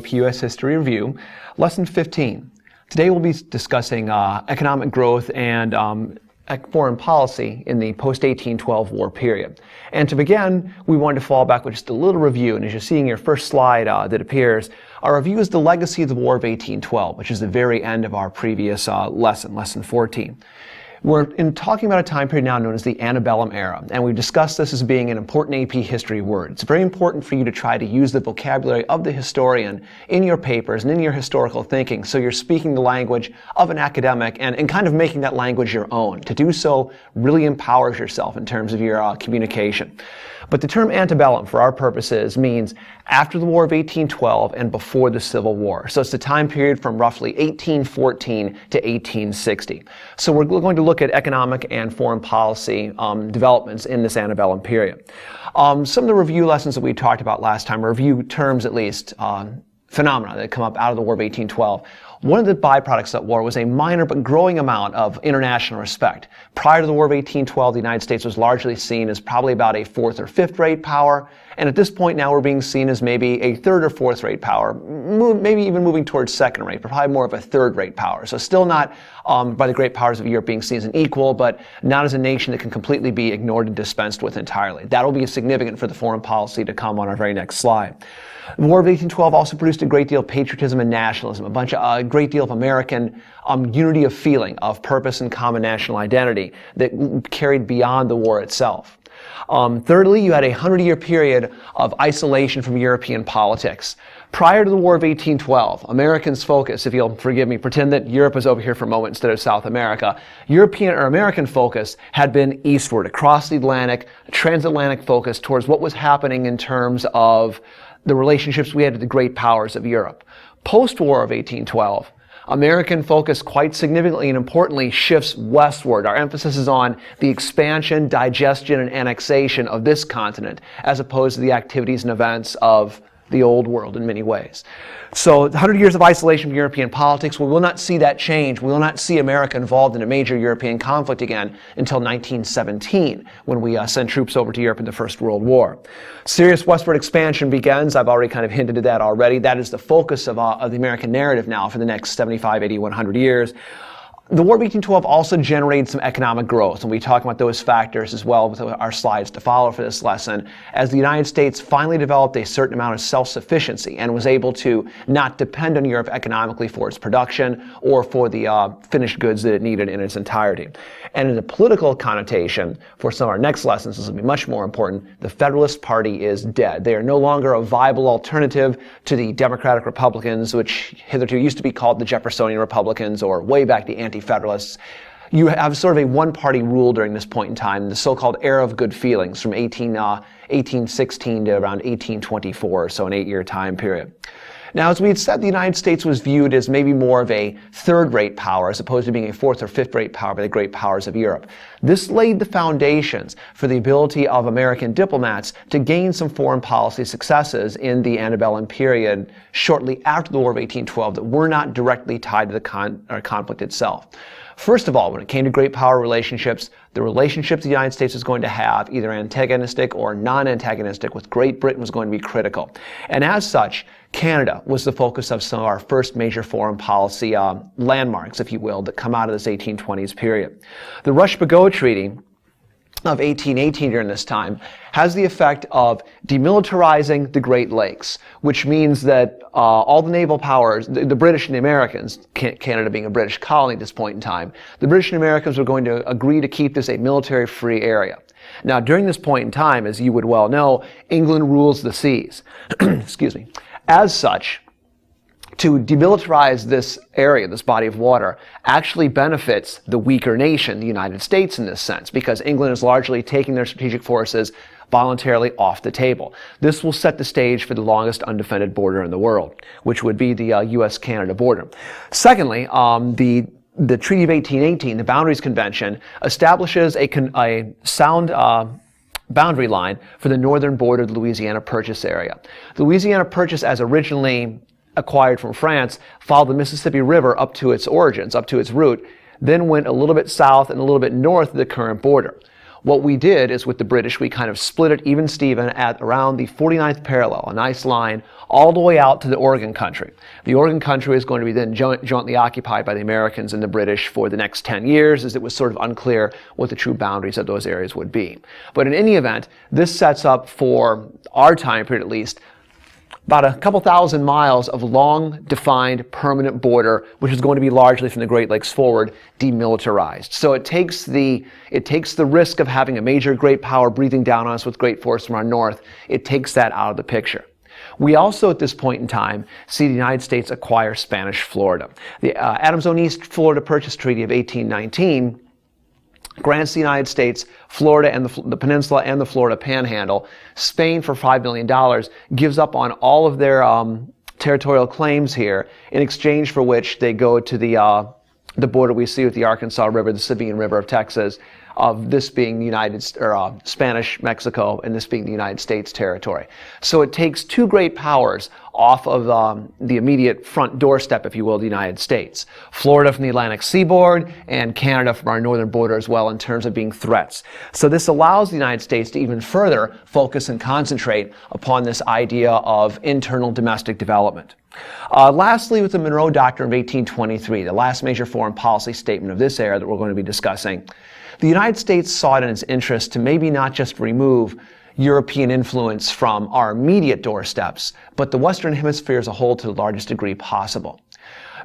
APUS History Review, Lesson 15. Today we'll be discussing economic growth and foreign policy in the post-1812 war period. And to begin, we wanted to fall back with just a little review. And as you see in your first slide that appears, our review is the legacy of the War of 1812, which is the very end of our previous lesson 14. We're talking about a time period now known as the antebellum era, and we've discussed this as being an important AP history word. It's very important for you to try to use the vocabulary of the historian in your papers and in your historical thinking, so you're speaking the language of an academic and kind of making that language your own. To do so really empowers yourself in terms of your communication. But the term antebellum, for our purposes, means after the War of 1812 and before the Civil War. So it's the time period from roughly 1814 to 1860. So we're going to look at economic and foreign policy developments in this antebellum period. Some of the review lessons that we talked about last time, review terms at least, phenomena that come up out of the War of 1812. One of the byproducts of that war was a minor but growing amount of international respect. Prior to the War of 1812, the United States was largely seen as probably about a fourth or fifth rate power, and at this point now we're being seen as maybe a third or fourth rate power, maybe even moving towards second rate, but probably more of a third rate power. So still not by the great powers of Europe being seen as an equal, but not as a nation that can completely be ignored and dispensed with entirely. That'll be significant for the foreign policy to come on our very next slide. The War of 1812 also produced a great deal of patriotism and nationalism, a great deal of American unity of feeling, of purpose and common national identity that carried beyond the war itself. Thirdly, you had a 100-year period of isolation from European politics. Prior to the War of 1812, Americans' focus, if you'll forgive me, pretend that Europe is over here for a moment instead of South America. European or American focus had been eastward, across the Atlantic, a transatlantic focus towards what was happening in terms of the relationships we had with the great powers of Europe. Post-War of 1812, American focus quite significantly and importantly shifts westward. Our emphasis is on the expansion, digestion, and annexation of this continent, as opposed to the activities and events of the old world in many ways. So 100 years of isolation from European politics, we will not see that change. We will not see America involved in a major European conflict again until 1917, when we send troops over to Europe in the First World War. Serious westward expansion begins. I've already kind of hinted at that already. That is the focus of the American narrative now for the next 75, 80, 100 years. The War of 1812 also generated some economic growth, and we talk about those factors as well with our slides to follow for this lesson, as the United States finally developed a certain amount of self-sufficiency and was able to not depend on Europe economically for its production or for the finished goods that it needed in its entirety. And in the political connotation, for some of our next lessons, this will be much more important, the Federalist Party is dead. They are no longer a viable alternative to the Democratic Republicans, which hitherto used to be called the Jeffersonian Republicans, or way back the Anti-Federalists. You have sort of a one-party rule during this point in time, the so-called era of good feelings from 1816 to around 1824, so an 8-year time period. Now, as we had said, the United States was viewed as maybe more of a third-rate power as opposed to being a fourth or fifth-rate power by the great powers of Europe. This laid the foundations for the ability of American diplomats to gain some foreign policy successes in the antebellum period shortly after the War of 1812 that were not directly tied to the conflict itself. First of all, when it came to great power relationships, the relationships the United States was going to have, either antagonistic or non-antagonistic, with Great Britain was going to be critical. And as such, Canada was the focus of some of our first major foreign policy landmarks, if you will, that come out of this 1820s period. The Rush-Bagot Treaty of 1818 during this time has the effect of demilitarizing the Great Lakes, which means that all the naval powers, the British and the Americans, Canada being a British colony at this point in time, the British and Americans were going to agree to keep this a military-free area. Now, during this point in time, as you would well know, England rules the seas. Excuse me. As such, to demilitarize this area, this body of water, actually benefits the weaker nation, the United States, in this sense, because England is largely taking their strategic forces voluntarily off the table. This will set the stage for the longest undefended border in the world, which would be the U.S.-Canada border. Secondly, the Treaty of 1818, the Boundaries Convention, establishes a sound boundary line for the northern border of the Louisiana Purchase area. The Louisiana Purchase, as originally acquired from France, followed the Mississippi River up to its origins, up to its root, then went a little bit south and a little bit north of the current border. What we did is with the British, we kind of split it even Steven at around the 49th parallel, a nice line all the way out to the Oregon Country. The Oregon Country is going to be then jointly occupied by the Americans and the British for the next 10 years, as it was sort of unclear what the true boundaries of those areas would be. But in any event, this sets up for our time period at least about a couple thousand miles of long, defined, permanent border, which is going to be largely from the Great Lakes forward, demilitarized. So it takes the risk of having a major great power breathing down on us with great force from our north, it takes that out of the picture. We also, at this point in time, see the United States acquire Spanish Florida. The Adams-Owen East Florida Purchase Treaty of 1819 grants the United States Florida and the peninsula and the Florida Panhandle. Spain, for $5 million, gives up on all of their territorial claims here, in exchange for which they go to the border we see with the Arkansas River, the Sabine River of Texas, of this being Spanish Mexico, and this being the United States territory. So it takes two great powers off of the immediate front doorstep, if you will, of the United States. Florida from the Atlantic seaboard, and Canada from our northern border as well, in terms of being threats. So this allows the United States to even further focus and concentrate upon this idea of internal domestic development. Lastly, with the Monroe Doctrine of 1823, the last major foreign policy statement of this era that we're going to be discussing, the United States saw it in its interest to maybe not just remove European influence from our immediate doorsteps, but the Western Hemisphere as a whole to the largest degree possible.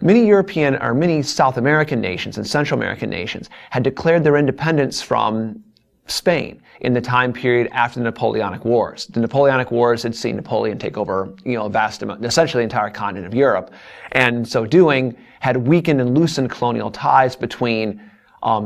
Many South American nations and Central American nations had declared their independence from Spain in the time period after the Napoleonic Wars. The Napoleonic Wars had seen Napoleon take over, a vast amount, essentially the entire continent of Europe, and so doing had weakened and loosened colonial ties between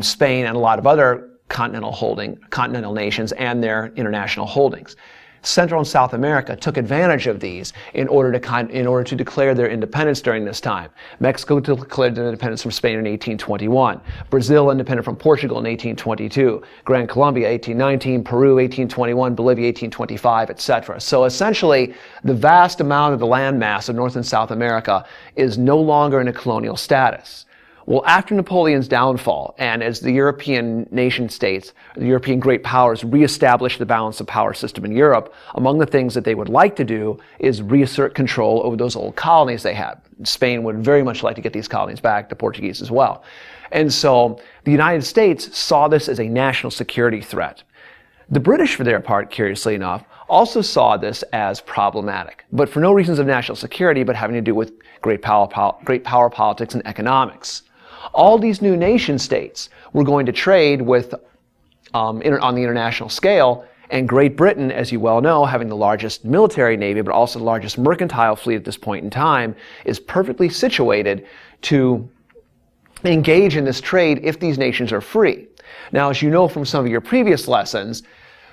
Spain and a lot of other continental nations and their international holdings. Central and South America took advantage of these in order to declare their independence during this time. Mexico declared their independence from Spain in 1821. Brazil independent from Portugal in 1822. Gran Colombia 1819. Peru 1821. Bolivia 1825, etc. So essentially, the vast amount of the landmass of North and South America is no longer in a colonial status. Well, after Napoleon's downfall, and as the European nation states, the European great powers reestablish the balance of power system in Europe, among the things that they would like to do is reassert control over those old colonies they had. Spain would very much like to get these colonies back, the Portuguese as well. And so the United States saw this as a national security threat. The British, for their part, curiously enough, also saw this as problematic, but for no reasons of national security, but having to do with great power politics and economics. All these new nation states were going to trade with on the international scale, and Great Britain, as you well know, having the largest military navy, but also the largest mercantile fleet at this point in time, is perfectly situated to engage in this trade if these nations are free. Now, as you know from some of your previous lessons,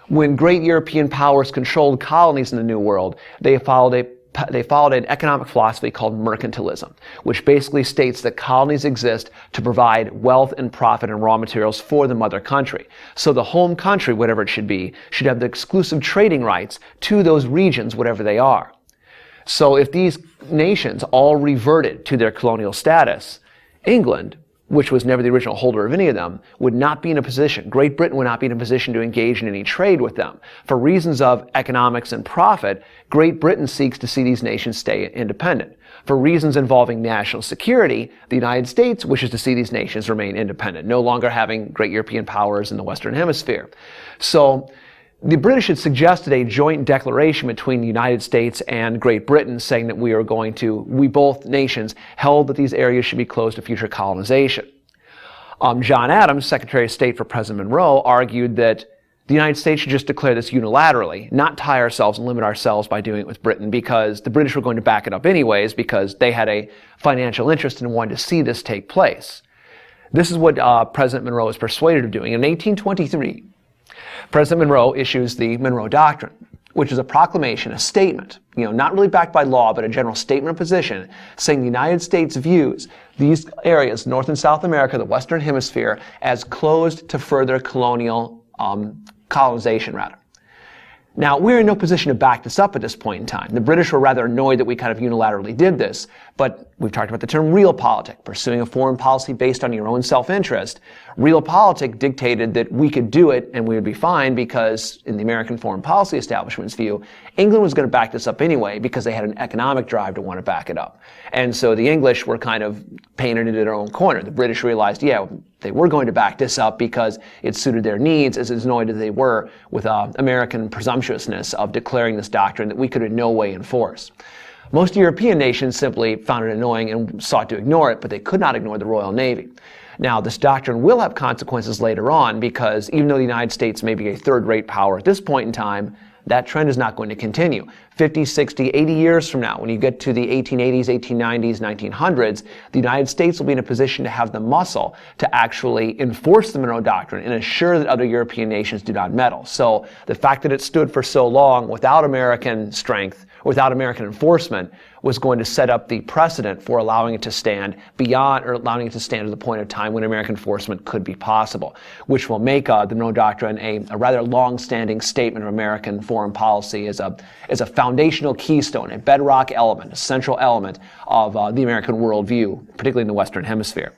when great European powers controlled colonies in the New World, they followed an economic philosophy called mercantilism, which basically states that colonies exist to provide wealth and profit and raw materials for the mother country. So the home country, whatever it should be, should have the exclusive trading rights to those regions, whatever they are. So if these nations all reverted to their colonial status, England, which was never the original holder of any of them, would not be in a position, Great Britain would not be in a position to engage in any trade with them. For reasons of economics and profit, Great Britain seeks to see these nations stay independent. For reasons involving national security, the United States wishes to see these nations remain independent, no longer having great European powers in the Western Hemisphere. So the British had suggested a joint declaration between the United States and Great Britain saying that we both nations held that these areas should be closed to future colonization. John Adams, Secretary of State for President Monroe, argued that the United States should just declare this unilaterally, not tie ourselves and limit ourselves by doing it with Britain, because the British were going to back it up anyways because they had a financial interest and wanted to see this take place. This is what President Monroe was persuaded of doing. In 1823, President Monroe issues the Monroe Doctrine, which is a proclamation, a statement, not really backed by law, but a general statement of position, saying the United States views these areas, North and South America, the Western Hemisphere, as closed to further colonization. Now, we're in no position to back this up at this point in time. The British were rather annoyed that we kind of unilaterally did this, but we've talked about the term realpolitik, pursuing a foreign policy based on your own self-interest. Realpolitik dictated that we could do it and we would be fine because, in the American foreign policy establishment's view, England was going to back this up anyway because they had an economic drive to want to back it up. And so the English were kind of painted into their own corner. The British realized, yeah, they were going to back this up because it suited their needs, as annoyed as they were with American presumptuousness of declaring this doctrine that we could in no way enforce. Most European nations simply found it annoying and sought to ignore it, but they could not ignore the Royal Navy. Now, this doctrine will have consequences later on because even though the United States may be a third-rate power at this point in time, that trend is not going to continue. 50, 60, 80 years from now, when you get to the 1880s, 1890s, 1900s, the United States will be in a position to have the muscle to actually enforce the Monroe Doctrine and ensure that other European nations do not meddle. So the fact that it stood for so long without American strength, without American enforcement, was going to set up the precedent for allowing it to stand beyond, or allowing it to stand to the point of time when American enforcement could be possible, which will make the Monroe Doctrine a rather long-standing statement of American foreign policy as a foundational keystone, a bedrock element, a central element of the American worldview, particularly in the Western Hemisphere.